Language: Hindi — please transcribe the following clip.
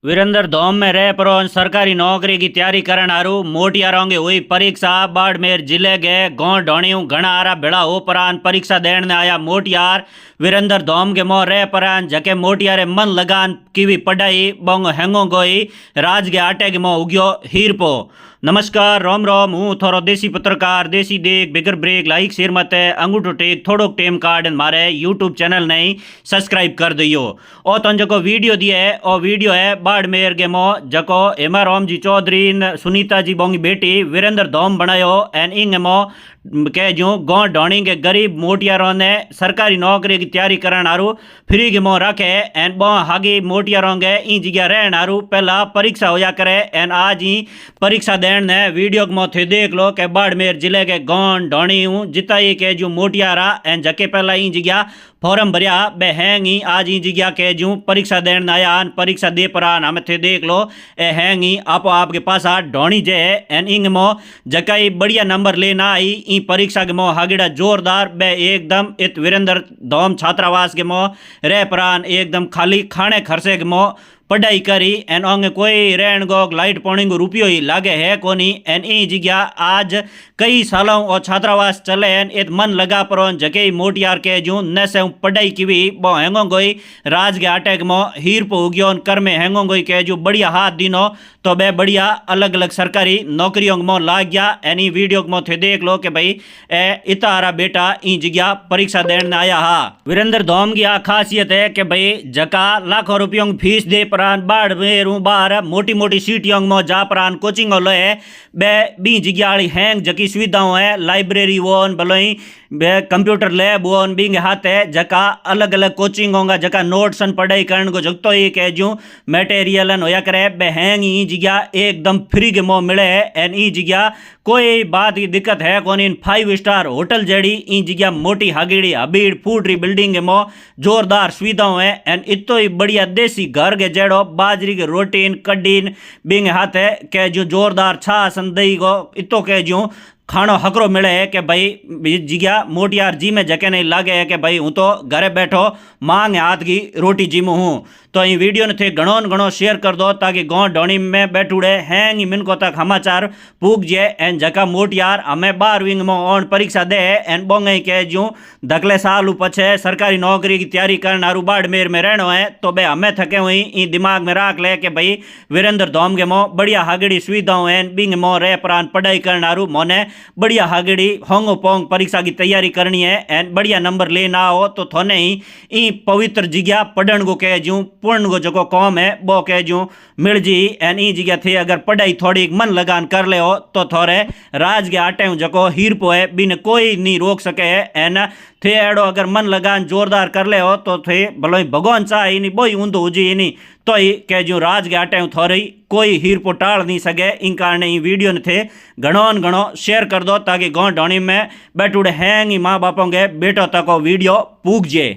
वीरेंद्र धोम में रह पर सरकारी नौकरी की तैयारी करन हारू मोटियारों की हुई परीक्षा। बाड़मेर जिले के गांव ढोणियों घना आरा भेड़ा हो परान परीक्षा देने आया मोटियार। वीरेंद्र धोम के मोह रह परान जके मोटियारे मन लगान की भी पढ़ाई बोंग हैंगो गोई राज के आटे के मोह उग्यो हीरपो। नमस्कार रोम रोम हूँ थोरो देसी पत्रकार देसी देख बिगर ब्रेक लाइक शेयर मत अंगूठो टेक थोड़ो टेम कार्ड मारे यूट्यूब चैनल नहीं सब्सक्राइब कर दियो। और तुम जको वीडियो दिए है और वीडियो है बाड़मेर के मो जको हेमा राम जी चौधरी सुनीता जी बोंगी बेटी वीरेंद्र धोम बनायो एन इंग मो के जो गांव ढोणी के गरीब मोटियारों ने सरकारी नौकरी की तैयारी करन हारू फ्री के मो रखे एन बो हागी मोटियारों के ई जगह रहन हारू पहला परीक्षा होया करे एन आज ही परीक्षा देन ने वीडियो के मो थे देख लो के बाड़मेर जिले के गांव ढोणी हूँ जिता ही के जो मोटियारा एन जके पहला ई जगह फॉर्म भरिया बे हैंगी आज ही जगह के जो परीक्षा देन आया परीक्षा दे परान हमें थे देख लो ए हैंगी आपो आपके पास आ ढोणी जे एन इंग मो जकाई बढ़िया नंबर लेना आई ई परीक्षा के मो हागिड़ा जोरदार बे एकदम इत वीरेंद्र धोम छात्रावास के मो रह परान एकदम खाली खाने खर्चे के मो पढ़ाई करी एन अंग कोई रहन गो लाइट पानी को रुपयो ही लागे है कोनी एन ई जगह आज कई सालों और छात्रावास चले एन इत मन लगा पर जके मोटियार के जू न से पढ़ाई की भी बो हैंगो गोई राज के आटे के मो हीर पो उग्यो कर में हैंगो गोई के जो बढ़िया हाथ दिनो तो बे बढ़िया अलग अलग सरकारी नौकरियों के मो लाग गया एनी वीडियो के मो थे देख लो कि भाई ए इतारा बेटा ई जगह परीक्षा देने आया हा। वीरेंद्र धोम की आ खासियत है कि भाई जका लाखों रुपयों की फीस दे परान बाड़मेर बाहर मोटी मोटी सीटियों में जा परान कोचिंग लो है बे बी जगह हैंग जकी सुविधाओं है लाइब्रेरी वोन भलोई बे कंप्यूटर लैब वोन बिंग हाथ है जका अलग अलग कोचिंग होगा जका नोट्सन पढ़ाई करने को जगतो ही के जो मटेरियल होया करे बे हैंग ई जगह एकदम फ्री के मो मिले एन ई जगह कोई बात की दिक्कत है कौन इन 5 स्टार होटल जड़ी ई जगह मोटी हागिड़ी हबीड़ फूटरी बिल्डिंग के मो जोरदार सुविधाओं है एन इतो ही बढ़िया देसी घर के जड़ो बाजरी के रोटीन कड्डीन बिंग हाथ है के जो जोरदार छा संदई को इतो के जो खानो हकरो मिले है कि भाई जिग्या मोटियार जी में जके नहीं लागे है कि भाई हूँ तो घरे बैठो मांग हाथ की रोटी जीमू हूँ। तो ये वीडियो ने थे घणो शेयर कर दो ताकि गांव ढोणी में बैठुड़े हैं मिनको तक समाचार पूग जे एन जका मोटियार हमें 12वीं में ऑन परीक्षा दे एन बोंगे के जो दगले साल पछे सरकारी नौकरी की तैयारी करन हारू बाड़मेर में रहनो है तो बे हमें थके हुई ई दिमाग में राख ले कि भाई वीरेंद्र धोम के मो बढ़िया हागड़ी सुविधाओं हैं बिंग मो रह प्रान पढ़ाई करन हारू मोने बढ़िया हागड़ी होंगो पोंग परीक्षा की तैयारी करनी है एन बढ़िया नंबर लेना हो तो थोने ही ई पवित्र जगह पढ़न को कह जूँ पूर्ण को जो कौम है वो कह जूँ मिल जी एन ई जगह थे अगर पढ़ाई थोड़ी मन लगान कर ले हो तो थोड़े राज के आटे जो हीर पो है बिन कोई नहीं रोक सके है एन थे एड़ो अगर मन लगान जोरदार कर ले हो तो थे भलो भगवान चाह नहीं बोई ऊंधो हुजी नहीं तो ही कह जूँ राज के आटे थोड़ी कोई हीर पो टाल नहीं सके इन कारण ही वीडियो ने थे घणो शेयर कर दो ताकि गांव ढोणी में बैठुड़े हैंग माँ बापों के बेटो तक वीडियो पूग जे।